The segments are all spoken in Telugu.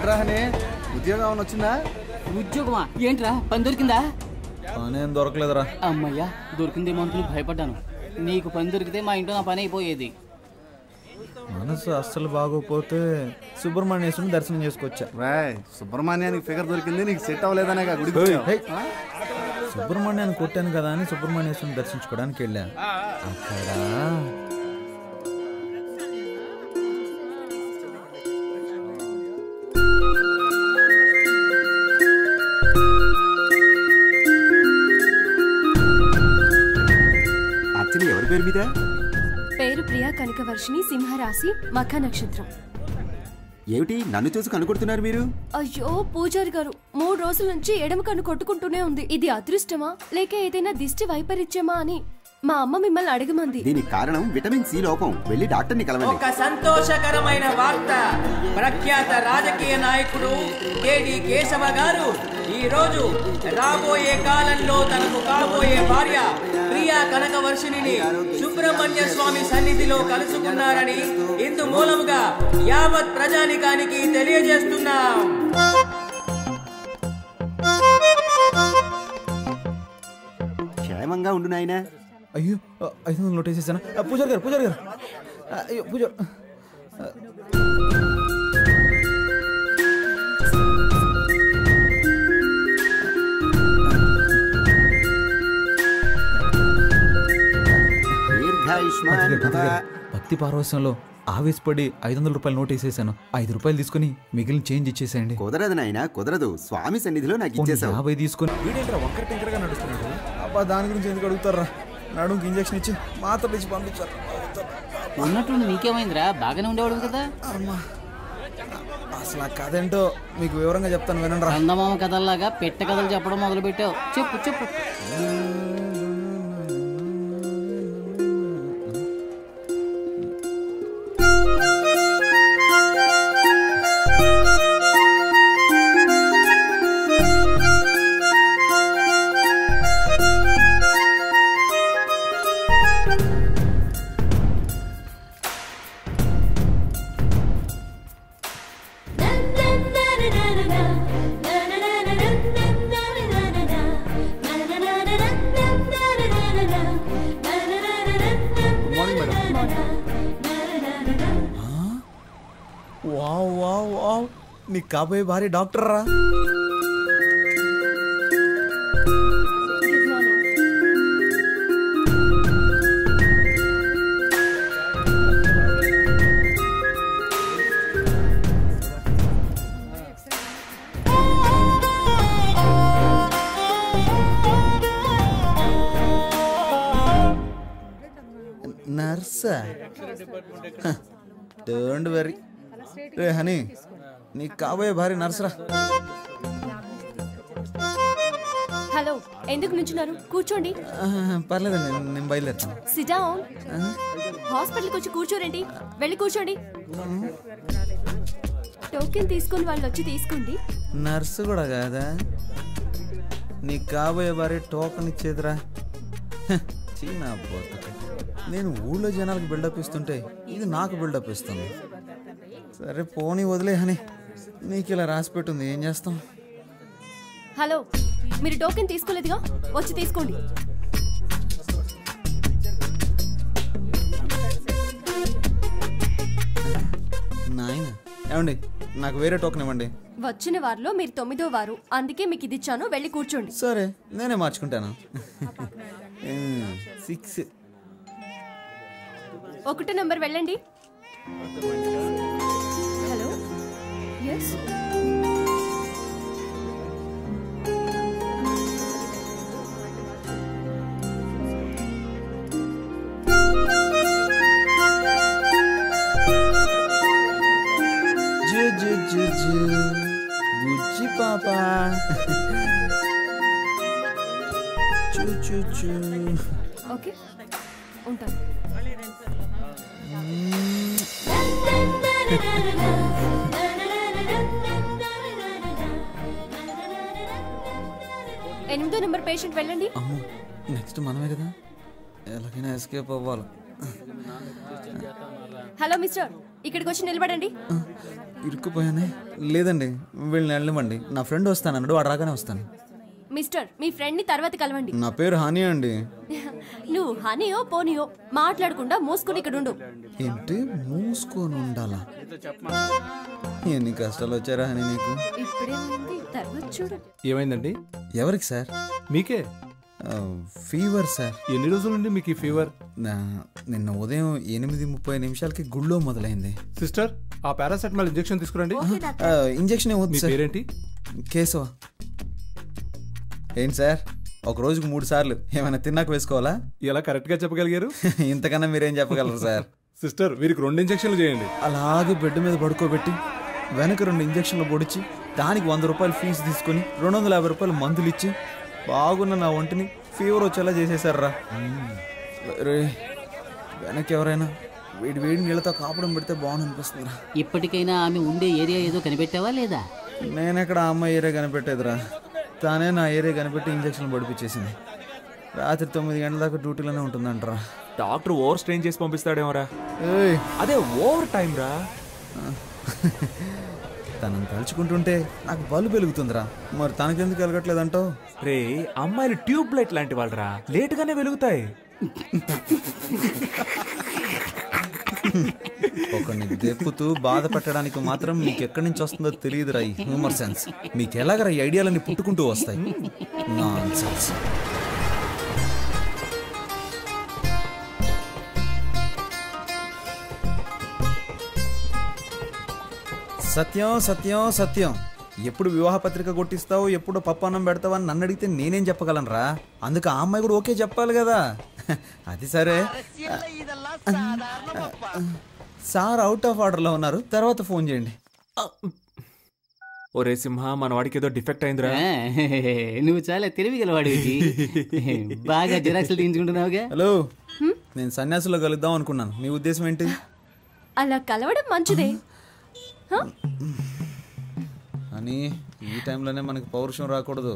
ఏంట్రా అని ఉద్యోగం ఏమైనా వచ్చిందా? ఉద్యోగమా? ఏంట్రా పని దొరికిందా? పని ఏం దొరకలేదురా. అమ్మయ్యా, దొరికిందేమో అనుకుని భయపడ్డాను. నీకు పని దొరికితే మా ఇంట్లో నా పని అయిపోయేది. మనసు అస్సలు బాగోపోతే సుబ్రహ్మణ్యేశ్వరుని దర్శనం చేసుకొచ్చా. రాయ్, సుబ్రహ్మణ్యానికి ఫిగర్ దొరికింది, నీకు సెట్ అవ్వలేదనే గుడికి. సుబ్రహ్మణ్యాన్ని కొట్టాను కదా అని సుబ్రహ్మణ్యేశ్వరుని దర్శించుకోవడానికి వెళ్ళా. అక్కడ ఎవరి పేరు మీద? పేరు ప్రియా కనకవర్షిణి, సింహరాశి, మఖ నక్షత్రం. ఏమిటి నన్ను చూసి కనుకొడుతున్నారు మీరు? అయ్యో పూజారి గారు, 3 రోజుల నుంచి ఎడమ కన్ను కొట్టుకుంటూనే ఉంది. ఇది అదృష్టమా లేక ఏదైనా దిష్టి వైపరీత్యమా అని మా అమ్మ మిమ్మల్ని అడగమంది. దీనికి కారణం విటమిన్ సి లోపం. వెళ్ళి డాక్టర్ని కలవండి. ఒక సంతోషకరమైన వార్త. ప్రఖ్యాత రాజకీయ నాయకుడు కేడి కేశవ గారు ఈ రోజు రాబోయే కాలంలో తనకు కాబోయే భార్య ప్రియా కనకవర్షిణిని సుబ్రహ్మణ్య స్వామి సన్నిధిలో కలుసుకున్నారని ఇందు మూలముగా యావత్ ప్రజానికానికి తెలియజేస్తున్నాం. క్షేమంగా ఉండు నాయనా. అయ్యో 500 నోట్ వేసేసాను. పూజారి గారు అయ్యో పూజారి. భక్తి పారవశ్యంలో ఆవేశపడి 500 రూపాయలు నోట్ వేసేసాను. 5 రూపాయలు తీసుకుని మిగిలిన చేంజ్ ఇచ్చేసేయండి. కుదరదు నాయనా, కుదరదు. స్వామి సన్నిధిలో నాకు ఇచ్చేసావు. 50 తీసుకుని నడుస్తున్నాడు. అబ్బా, దాని గురించి ఎందుకు అడుగుతారా? నడుముకి ఇంజక్షన్ ఇచ్చి మాత్రలు ఇచ్చి పంపించారు. ఉన్నట్టుండి నీకేమైందిరా? బాగానే ఉండేవాడు కదా. అసలు ఆ కథ ఏంటో మీకు వివరంగా చెప్తాను, వినండి రా. అందమామ కథల్లాగా పెట్ట కథలు చెప్పడం మొదలు పెట్టావు. చెప్పు. వావ్, నీకు కాబోయే భార్య డాక్టర్ రా. నర్సా? డోంట్ వరీ రే హనీ, నీకు కాబోయే భార్య నర్సరా. హలో, ఎందుకు నుంచున్నారు? కూర్చోండి. పర్లేదండి, నేను బయలుదేరుతాను. SIT down. హాస్పిటల్కి వచ్చి కూర్చోరండి. వెళ్ళి కూర్చోండి. టోకెన్ తీసుకుని వాళ్ళు వచ్చి తీసుకోండి. నర్సు కూడా కాదా? నీకు కాబోయే భార్య టోకెన్ ఇచ్చేదిరా. చీనా పోతా. నేను ఊళ్ళో జనాలకు బిల్డప్ ఇస్తుంటే ఇది నాకు బిల్డప్ ఇస్తుంది. సరే పోనీ వదిలే హనీ, నీకు ఇలా రాసి పెట్టుంది, ఏం చేస్తాం. హలో, మీరు టోకెన్ తీసుకోలేదుగా, వచ్చి తీసుకోండి. నాయన ఏమండి, నాకు వేరే టోకెన్ ఇవ్వండి. వచ్చిన వారిలో మీరు 9వ వారు, అందుకే మీకు ఇది ఇచ్చాను. వెళ్ళి కూర్చోండి. సరే, నేనే మార్చుకుంటాను. 6. 1 నంబర్ వెళ్ళండి. Hello, yes. బుజ్జి పాప. ఓకే, ఉంటాను. ఎనిమిదో నెంబర్ పేషెంట్ వెళ్ళండి. నెక్స్ట్ మనమే కదా, ఎలాగైనా ఎస్కేప్ అవ్వాలి. హలో మిస్టర్, ఇక్కడికి వచ్చి నిలబడండి. ఇరుక్కుపోయానే. లేదండి, వీళ్ళని వెళ్ళమండి. నా ఫ్రెండ్ వస్తానన్నాడు, వాడు రాగానే వస్తాను. మిస్టర్, మీ ఫ్రెండ్ ని తర్వాత కలవండి. నా పేరు హనీ అండి. నువ్వు హనీయో పోనీయో మాట్లాడకుండా మూసుకుని ఇక్కడ ఉండు. ఏంటి మూసుకొని ఉండాలా? ఎన్ని కష్టాలు వచ్చారా హనీ నీకు? ఇప్పుడేమైంది తర్వాత చూడు. ఏమైందండి? ఎవరికి సార్? మీకే. Fever sir. ఎన్ని రోజుల నుండి మీకు ఈ ఫీవర్? నిన్న ఉదయం 8:30 గుళ్ళో మొదలైంది. సిస్టర్, ఆ పారాసెటమాల్ ఇంజెక్షన్ తీసుకురండి. ఇంజెక్షన్ మీ పేరేంటి? కేశవ. ఏంటి సార్, ఒక రోజుకు 3 సార్లు ఏమైనా తిన్నాక వేసుకోవాలా? ఎలా కరెక్ట్ గా చెప్పగలిగారు? ఇంతకన్నా మీరేం చెప్పగలరు సార్? సిస్టర్, వీరికి 2 ఇంజెక్షన్లు చేయండి. అలాగే బెడ్ మీద పడుకోబెట్టి వెనక 2 ఇంజక్షన్లు పొడిచి దానికి 100 రూపాయలు ఫీజు తీసుకొని 250 రూపాయలు మందులు ఇచ్చి బాగున్న నా ఒంటిని ఫీవర్ వచ్చేలా చేసేసారా. రే, వెనక ఎవరైనా వేడి వేడి నీళ్ళతో కాపడం పెడితే బాగుంది అనిపిస్తుందిరా. ఇప్పటికైనా ఆమె ఉండే ఏరియా ఏదో కనిపెట్టావా లేదా? నేనెక్కడ ఆ అమ్మాయి ఏరియా కనిపెట్టేదిరా, తానే నా ఏరియా కనిపెట్టి ఇంజక్షన్లు పడిపించేసింది. రాత్రి 9 గంటల దాకా డ్యూటీలోనే ఉంటుందంటరా. డాక్టర్ ఓవర్ స్ట్రెయిన్ చేసి పంపిస్తాడేమోరా. ఏయ్, అదే ఓవర్ టైం రా. తనని తలుచుకుంటుంటే నాకు బల్బు వెలుగుతుందిరా. మరి తనకెందుకు వెలగట్లేదంటావు? రే, అమ్మాయిలు ట్యూబ్ లైట్ లాంటి వాళ్ళరా, లేటుగానే వెలుగుతాయి. ఒకరిని దెప్పుతూ బాధ పెట్టడానికి మాత్రం మీకు ఎక్కడి నుంచి వస్తుందో తెలియదురా ఈ హ్యూమర్ సెన్స్. మీకు ఎలాగరా ఈ ఐడియాలన్నీ పుట్టుకుంటూ వస్తాయి? నాన్సెన్స్. సత్యం సత్యం సత్యం. ఎప్పుడు వివాహ పత్రిక కొట్టిస్తావు, ఎప్పుడు పప్పన్నం పెడతావు అని నన్ను అడిగితే నేనేం చెప్పగలనరా? అందుకు ఆ అమ్మాయి కూడా ఓకే చెప్పాలి కదా. అది సరే, సార్ అవుట్ ఆఫ్ ఆర్డర్లో ఉన్నారు, తర్వాత ఫోన్ చేయండి. ఒరే సింహ, మన వాడికి ఏదో డిఫెక్ట్ అయిందిరా. నువ్వు చాలా తెలివిగలవాడివి. బాగా జిరాక్స్లు తీయించుకుంటున్నావుగా. హలో, నేను సన్యాసులో కలుద్దాం అనుకున్నాను. నీ ఉద్దేశం ఏంటి? అలా కలవడం మంచిదే. అని ఈ టైంలోనే మనకి పౌరుషం రాకూడదు.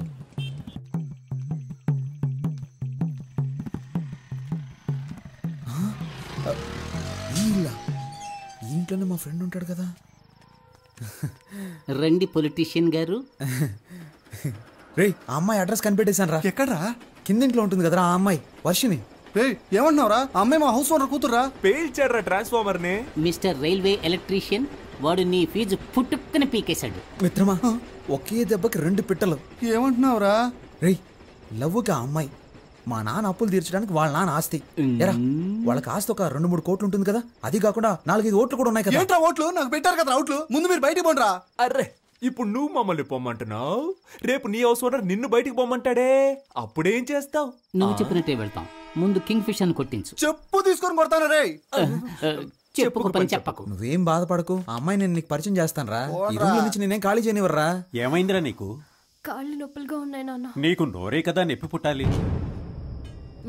ఇంట్లోనే మా ఫ్రెండ్ ఉంటాడు కదా. రండి పొలిటీషియన్ గారు. రే, ఆ అమ్మాయి అడ్రస్ కనిపెట్టేశాను రా. ఎక్కడ్రా? కిందింట్లో ఉంటుంది కదరా ఆ అమ్మాయి, వర్షిని. ఏమంటున్నావురా? ఆ అమ్మాయి మా హౌస్ ఓనర్ కూతురా? పేల్చాడ్రా ట్రాన్స్ఫార్మర్ ని. మిస్టర్ రైల్వే ఎలక్ట్రీషియన్, వాడు నీ ఫీజు పుట్టుక్కుని పీకేశాడు. మిత్రమా, ఒకే దెబ్బకి 2 పిట్టలు. ఏమంటున్నావురా? రే, లవ్వుగా ఆ అమ్మాయి మా నాన్న అప్పులు తీర్చడానికి వాళ్ళ నాన్న ఆస్తి. ఎరా, వాళ్ళకి ఆస్తి ఒక 2-3 కోట్లు ఉంటుంది కదా. అది కాకుండా 4-5 ఓట్లు కూడా ఉన్నాయి కదా. ఏంట్రా ఓట్లు? నాకు పెట్టారు కదా ఓట్లు. ముందు మీరు బయటికి పోండిరా. అర్రే, ఇప్పుడు నువ్వు మమ్మల్ని పొమ్మంటున్నావు, రేపు నీ హౌస్ ఓనర్ నిన్ను బయటికి పొమ్మంటాడే, అప్పుడేం చేస్తావు? నువ్వు చెప్పినట్టే వెళ్తాం. ముందు కింగ్ ఫిష్ అని కొట్టించు. చెప్పు తీసుకొని కొడతాను రే. చెప్పుకు పని చెప్పకు. నువ్వేం బాధపడకు, ఆ అమ్మాయి నేను నీకు పరిచయం చేస్తాను రా. ఈ రూమ్ నుంచి నేనేం ఖాళీ చేయనివర్రా. ఏమైందిరా నీకు? కాళ్ళు నొప్పులుగా ఉన్నాయి నాన్న. నీకు నోరే కదా నొప్పి పుట్టాలి.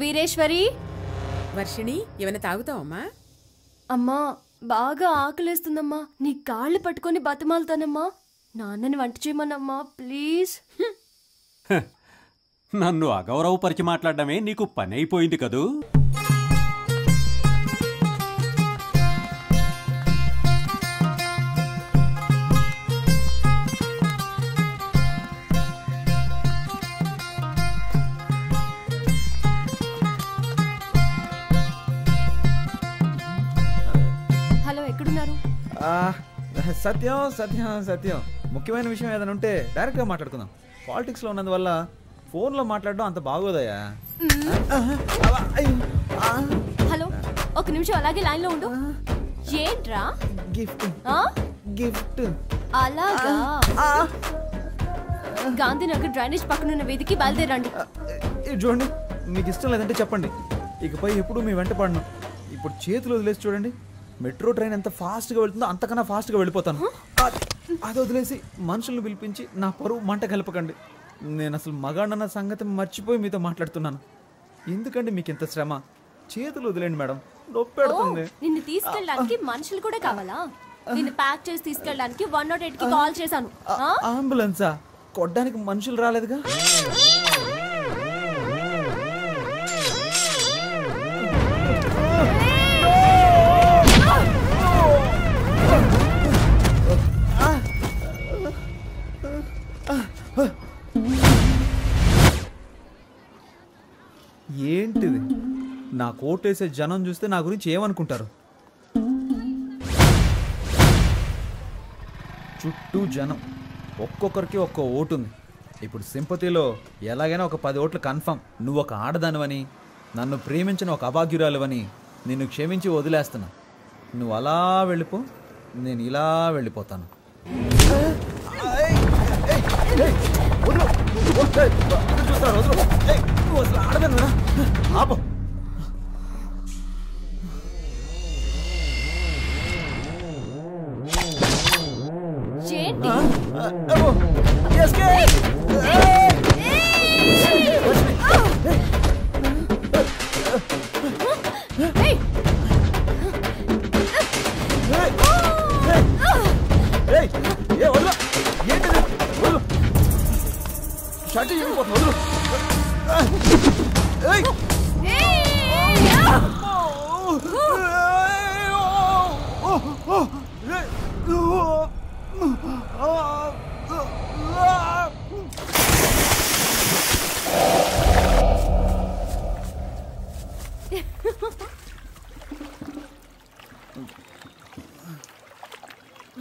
వీరేశ్వరి. వర్షిణి, ఏమైనా తాగుతావమ్మా? అమ్మా, బాగా ఆకలేస్తుందమ్మా. నీ కాళ్ళు పట్టుకొని బతిమాలుతానమ్మా. నాన్నని వంట చేయమన్నమ్మా ప్లీజ్. నన్ను అగౌరవపరిచి మాట్లాడడమే నీకు పని అయిపోయింది కదూ. హలో, ఎక్కడున్నారు? సత్యం సత్యం సత్యం, ముఖ్యమైన విషయం ఏదైనా ఉంటే డైరెక్ట్గా మాట్లాడుకుందాం. పాలిటిక్స్లో ఉన్నందువల్ల ఫోన్లో మాట్లాడడం అంత బాగోదయ్యా. హలో, ఒక నిమిషం అలాగే లైన్లో ఉండు. ఏంట్రా? Gift gift. అలాగా. గాంధీనగర్ డ్రైనేజ్ పక్కనున్న వీధికి బయలుదేరండి. చూడండి, మీకు ఇష్టం లేదంటే చెప్పండి, ఇకపై ఎప్పుడు మీ వెంట పడను. ఇప్పుడు చేతులు వదిలేసి చూడండి, మెట్రో ట్రైన్ ఎంత ఫాస్ట్గా వెళ్తుందో అంతకన్నా ఫాస్ట్గా వెళ్ళిపోతాను. అది వదిలేసి మనుషులను పిలిపించి నా పరువు మంట కలపకండి. నేను అసలు మగాడన్న సంగతి మర్చిపోయి మీతో మాట్లాడుతున్నాను. ఎందుకండి మీకు ఇంత శ్రమ? చేతులు వదిలేండి మేడం, నొప్పి పెడుతుంది. నిన్ను తీసుకెళ్ళడానికి మనుషులు కూడా కావాలా? నిన్ను ప్యాక్ చేసి తీసుకెళ్ళడానికి 108 కి కాల్ చేశాను. అంబులెన్సా? కొట్టడానికి మనుషులు రాలేదుగా. నా కోటేసే జనం చూస్తే నా గురించి ఏమనుకుంటారు? చుట్టూ జనం, ఒక్కొక్కరికి ఒక్కో ఓటు ఉంది. ఇప్పుడు సింపతిలో ఎలాగైనా ఒక 10 ఓట్లు కన్ఫర్మ్. నువ్వు ఒక ఆడదానివని, నన్ను ప్రేమించిన ఒక అభాగ్యురాలువని నిన్ను క్షమించి వదిలేస్తున్నా. నువ్వు అలా వెళ్ళిపో, నేను ఇలా వెళ్ళిపోతాను.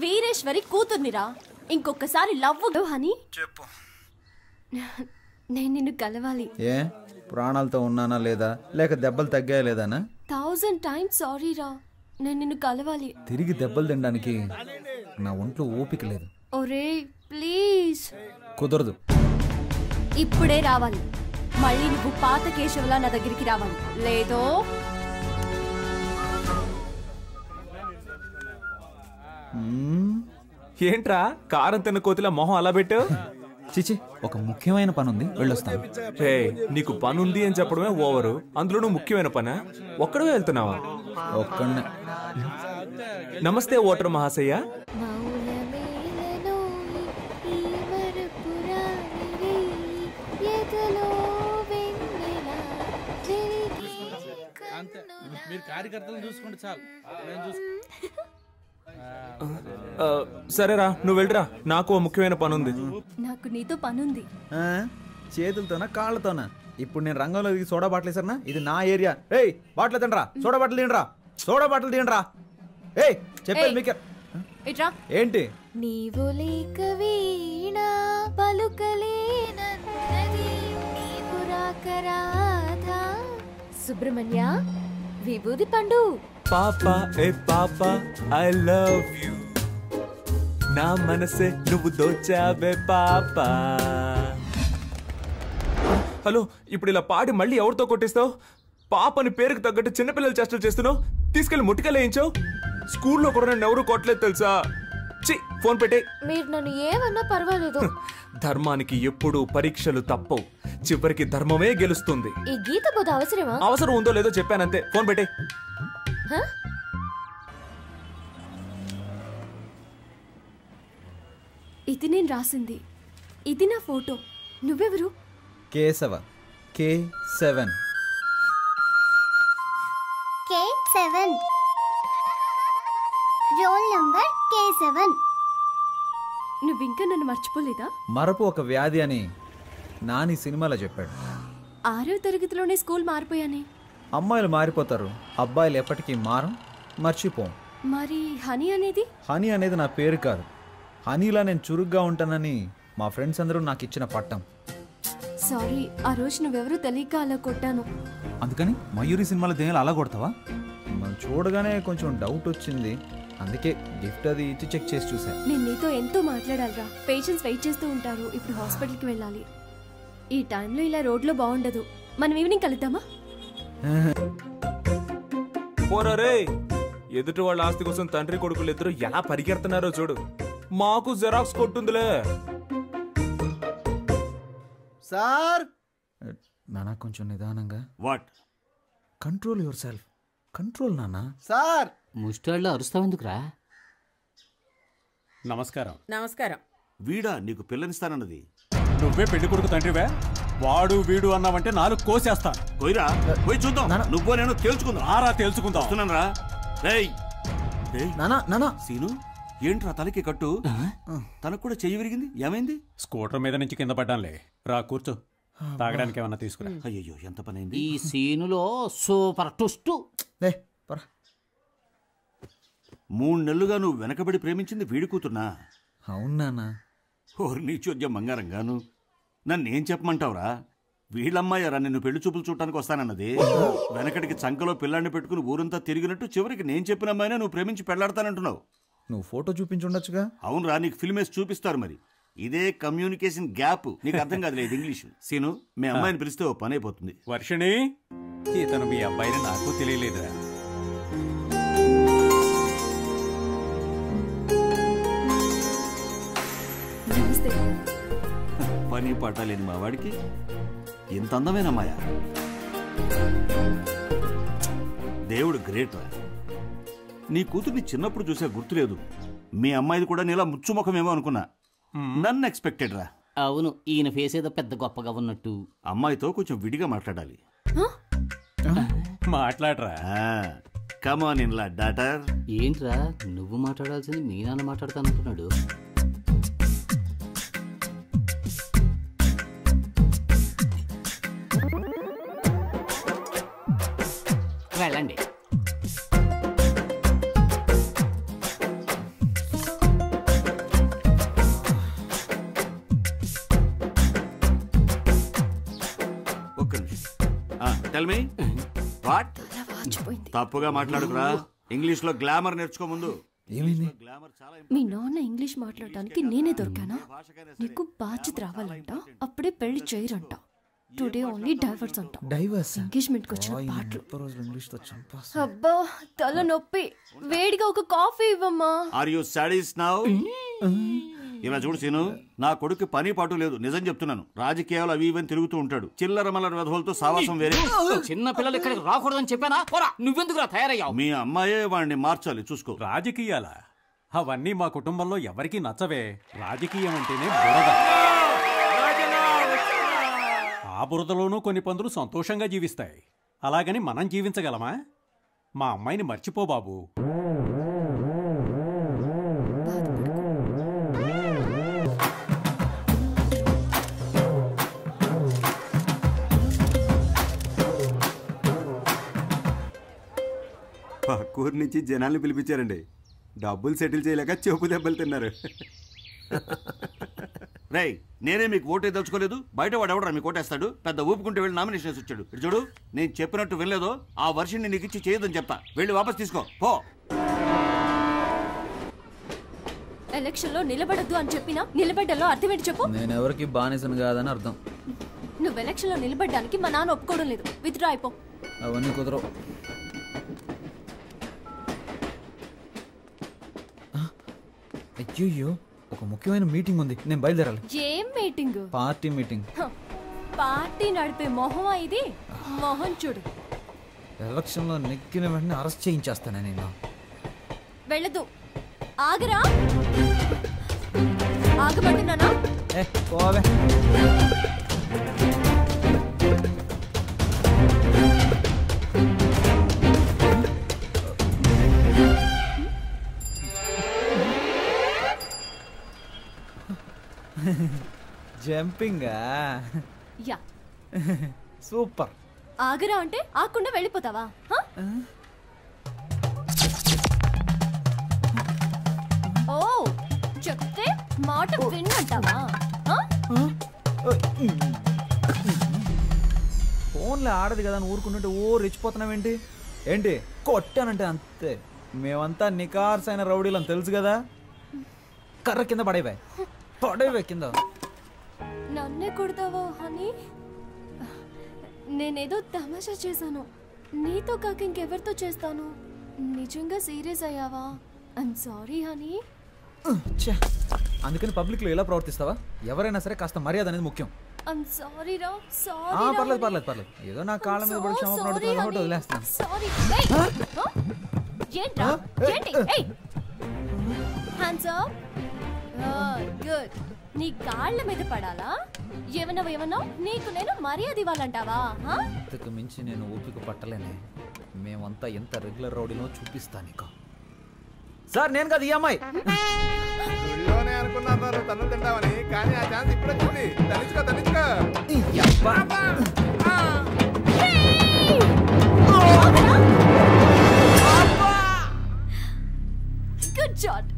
వీరేశ్వరి కూతుర్నిరా. ఇంకొకసారి లవ్వు హనీ చెప్పు. నేను నిన్ను కలవాలి. ఏ ప్రాణాలతో ఉన్నానా లేదా, లేక దెబ్బలు తగ్గాయా లేదానా? 1000 times సారీ రా. నేను నిన్ను కలవాలి. తిరిగి దెబ్బలు తినడానికి నా ఒంట్లో ఓపిక లేదు. ఒరే ప్లీజ్. కుదరదు. ఇప్పుడే రావాలి. మళ్ళీ నువ్వు పాత కేశవలా నా దగ్గరికి రావాలి. లేదో ఏంట్రా కారం తిన్న కోతిలా మొహం అలా పెట్టావు? చిచి, ఒక ముఖ్యమైన పని ఉంది, వెళ్ళొస్తాను. రే, నీకు పని ఉంది అని చెప్పడమే ఓవరు, అందులోనూ ముఖ్యమైన పనా? ఒక్కడే వెళ్తున్నావా? ఒక్కడనే. నమస్తే ఓటర్ మహాశయ్య. మీరు కార్యకర్తలను చూసుకుంటే చాలు. సరేరా, నువ్వు వెళ్ళరా, నాకు ఓ ముఖ్యమైన పని ఉంది. నాకు నీతో పనుంది. చేతులతోనా కాళ్ళతోనా? ఇప్పుడు నేను రంగంలో దిగి సోడా బాటిల్ వేసారనా? ఇది నా ఏరియా. ఏయ్ బాటిల్ తినరా, సోడా బాటిల్ తినరా, సోడా బాటిల్ తినరా. ఏయ్ చెప్పేది మీకే. ఏంటి? నీవు లేక వీణ పలుకలేనన్నది నీవు రాకరాధా. సుబ్రహ్మణ్య, విభూది పండు. పాపా ఏ పాపా ఐ లవ్ యు, నా మనసే నువ్వు దోచావే పాపా. హలో, ఇప్పుడు ఇలా పాడి మళ్ళీ ఎవరితో కొట్టిస్తావు? పాపని పేరుకు తగ్గట్టు చిన్నపిల్లలు చేష్టలు చేస్తున్నావు. తీసుకెళ్లి ముట్టికలు వేయించావు. స్కూల్లో కూడా నన్ను ఎవరు కొట్టలేదు తెలుసా? చి, ఫోన్ పెట్టే. మీరు నన్ను ఏమన్నా పర్వాలేదు. ధర్మానికి ఎప్పుడూ పరీక్షలు తప్పవు, చివరికి ధర్మమే గెలుస్తుంది. ఈ గీత బోధ అవసరమా? అవసరం ఉందో లేదో చెప్పానంతే. ఫోన్ పెట్టే. ఇది నేను రాసింది. ఇది నా ఫోటో. నువ్వెవరు? Keshava. K7. K7. Roll number K7. నువ్వింకా నన్ను మర్చిపోలేదా? మరపు ఒక వ్యాధి అని నాని సినిమాలో చెప్పాడు. 6వ తరగతిలోనే స్కూల్ మారిపోయానే. అమ్మాయిలు మారిపోతారు, అబ్బాయిలు ఎప్పటికీ మారం, మర్చిపోం. మరి హనీ అనేది? హనీ అనేది నా పేరు కాదు. హనీలా నేను చురుగ్గా ఉంటానని మా ఫ్రెండ్స్ అందరూ నాకు ఇచ్చిన పట్టం. సారీ, ఆ రోజు నువ్వెవరో తెలియక అలా కొట్టాను. అందుకని మయూరి సినిమాలో దేనిలో అలా కొడతావా? మనం చూడగానే కొంచెం డౌట్ వచ్చింది, అందుకే గిఫ్ట్ అది ఇచ్చి చెక్ చేసి చూసా. నేను నీతో ఎంతో మాట్లాడాలిరా. పేషెంట్స్ వెయిట్ చేస్తూ ఉంటారు. ఇప్పుడు హాస్పిటల్కి వెళ్ళాలి. ఈ టైంలో ఇలా రోడ్లో బాగుండదు. మనం ఈవినింగ్ కలుద్దామా? పోరా రే, ఎదుటి వాళ్ళ ఆస్తి కోసం తండ్రి కొడుకులు ఇద్దరు ఎలా పరిగెడుతున్నారో చూడు. మాకు జెరాక్స్ కొట్టుందిలే. సార్ నానా కొంచెం నిదానంగా. What? Control your self. Control నానా. సార్ ముష్టాళ్ళు అరుస్తావెందుకురా? నమస్కారం. నమస్కారం. వీడా నీకు పిల్లనిస్తానన్నది? నువ్వే పెళ్లి కొడుకు తండ్రివే. వాడు వీడు అన్నావంటే 4 కోసేస్తాను. పోయిరా, పోయి చూద్దాం. నువ్వో నేను తేల్చుకుందాం. ఆరా తేల్చుకుందాం. వస్తున్నానరా. రేయ్ నానా నానా. సీను, ఏంట్రా తలకి కట్టు? తనకు కూడా చెయ్యి విరిగింది, ఏమైంది? స్కూటర్ మీద నుంచి కింద పడ్డానులే. రా కూర్చో. తాగడానికి ఏమన్నా తీసుకురా. అయ్యో ఎంత పని అయింది. ఈ సీనులో సూపర్ ట్విస్ట్. 3 నెలలుగా నువ్వు వెనకబడి ప్రేమించింది వీడి కూతున్నా? అవునా? ఓరి నీ చోద్యం బంగారంగాను. నన్నేం చెప్పమంటావురా? వీళ్ళమ్మాయారా నిన్ను పెళ్లి చూపులు చూడటానికి వస్తానన్నది. వెనకటికి చంకలో పిల్లాన్ని పెట్టుకుని ఊరంతా తిరిగినట్టు చివరికి నేను చెప్పిన అమ్మాయినా నువ్వు ప్రేమించి పెళ్లాడతానంటున్నావు. నువ్వు ఫోటో చూపించుండొచ్చుగా. అవునరా, నీకు ఫిల్మ్ వేసి చూపిస్తారు. మరి ఇదే కమ్యూనికేషన్ గ్యాప్. నీకు అర్థం కాదు లేదు ఇంగ్లీషు. సీను, మీ అమ్మాయిని పిలిస్తే ఓ పని అయిపోతుంది. వర్షిణి, ఇతను మీ అబ్బాయిని నాకు తెలియలేదురా. పని పట్టాలేని మా వాడికి ఎంత అందమైన అమ్మాయ. దేవుడు గ్రేట్ రా. నీ కూతుర్ని చిన్నప్పుడు చూసా గుర్తులేదు. మీ అమ్మాయిది కూడా నీలా ముచ్చుముఖమేమో అనుకున్నా. నన్ను ఎక్స్పెక్టెడ్ రా. అవును, ఈయన ఫేస్ ఏదో పెద్ద గొప్పగా ఉన్నట్టు. అమ్మాయితో కొంచెం విడిగా మాట్లాడాలి. మాట్లాడరా. కమాన్ ఇన్ లా డాటర్. ఏంట్రా నువ్వు మాట్లాడాల్సింది మీ నాన్న మాట్లాడతానంటున్నాడు. వెళ్ళండి. ఒక్క నిమిషం. Tell me what. తప్పుగా మాట్లాడుకురా. ఇంగ్లీష్ లో గ్లామర్ నేర్చుకో ముందు. ఏమైంది? మీ నాన్న ఇంగ్లీష్ మాట్లాడటానికి నేనే దొరికానా? నీకు బాధ్యత రావాలంట, అప్పుడే పెళ్లి చేయరంట. టుడే ఓన్లీ డైవర్స్ అంట. డైవర్స్? ఎంగేజ్మెంట్ కి వచ్చిన పాటలు. ఇంగ్లీష్ తో చంపేస్తా. అబ్బా తల నొప్పి. వేడిగా ఒక కాఫీ ఇవ్వమ్మా. Are you sadist now? ఇలా చూడు సీను, నా కొడుకు పని పాటు లేదు. నిజం చెప్తున్నాను. రాజకీయాలు అవి ఇవని తిరుగుతూ ఉంటాడు. చిల్లర మల్లర వెధవలతో సావాసం వేరే. చిన్న పిల్లలు ఇక్కడికి రాకూడదని చెప్పానా? నువ్వెందుకు తయారయ్యావు? మీ అమ్మాయే వాడిని మార్చాలి. చూసుకో. రాజకీయాలా? అవన్నీ మా కుటుంబంలో ఎవరికీ నచ్చవే. రాజకీయం అంటేనే బురద. ఆ బురదలోనూ కొన్ని పందులు సంతోషంగా జీవిస్తాయి. అలాగని మనం జీవించగలమా? మా అమ్మాయిని మర్చిపో బాబు. పక్కూరు నుంచి జనాల్ని పిలిపించారండి. డబ్బులు సెటిల్ చేయలేక చెప్పు దెబ్బలు తిన్నారు. రేయ్, నేనే మీకు ఓటే దలుచుకోలేదు. బయట వాడు ఎవడరా మీకు ఓటేస్తాడు? పెద్ద ఊపుకుంటూ వెళ్ళి నామినేషన్ వేసి వచ్చాడు. ఇటు చూడు, నేను చెప్పినట్టు వెళ్ళలేదో ఆ వర్షిని నీకు ఇచ్చి చేయొద్దని చెప్తా. వెళ్ళి వాపస్ తీసుకో పో. ఎలక్షన్ లో నిలబడద్దు అని చెప్పినా నిలబడ్డలో అర్థం ఏంటి చెప్పు? నేను ఎవరికి బానిసను కాదని అర్థం. నువ్వు ఎలక్షన్ లో నిలబడ్డానికి మా నాన్న ఒప్పుకోవడం లేదు. విత్డ్రా అయిపో. అవన్నీ కుదరవు. అయ్యో, ఒక ముఖ్యమైన మీటింగ్ ఉంది, నేను బయలుదేరాలి. ఏం మీటింగ్? Party meeting. పార్టీ నడిపే మొహమా ఇది? మొహం చూడు. ఎలక్షన్ లో నెక్కిన వెంటనే అరెస్ట్ చేయించేస్తాను నేను. వెళ్ళదు. ఆగరా. ఆగమంటున్నానా? పోవే. జంపింగా? యా. సూపర్. ఆగరా అంటే ఆకుండా వెళ్ళిపోతావా? ఓ, చెప్తే మాట విన్నంటావా? ఫోన్లో ఆడదు కదా అని ఊరుకుంటుంటే ఓ రెచ్చిపోతున్నావేంటి? ఏంటి కొట్టానంటే అంతే. మేమంతా నికార్స్ అయిన రౌడీలు అని తెలుసు కదా. కర్ర కింద పడేవే కింద. నన్నే కొడతావా హనీ? నేనేదో తమాషా చేశాను. నీతో కాక ఇంకెవరితో చేస్తాను? నిజంగా సీరియస్ అయ్యావా? I'm sorry honey. అందుకని పబ్లిక్ లో ఎలా ప్రవర్తిస్తావా? ఎవరైనా సరే కాస్త మర్యాద అనేది ముఖ్యం. ఐమ్ సారీ రా. సారీ. పర్లేదు పర్లేదు పర్లేదు. ఏదో నా కాళ్ళ మీద పడి క్షమాపణ అడుగుతున్నా, వదిలేస్తాను. సారీ. ఏంట్రా? ఏంటి? Hands up. గుడ్. నీ కాళ్ళ మీద పడాలా? ఏమన్నావు? నీకు నేను మర్యాద ఇవ్వాలంటావా? ఇంతకు మించి నేను ఓపిక పట్టలేనే. మేమంతా ఎంత రెగ్యులర్ రౌడీనో చూపిస్తా నీకు. సార్, నేను కాదు ఈ అమ్మాయి. అనుకున్నారు తన్ను తింటామని, కానీ ఆ ఛాన్స్ ఇప్పుడు వచ్చింది. తనిచ్చుకో. Good shot.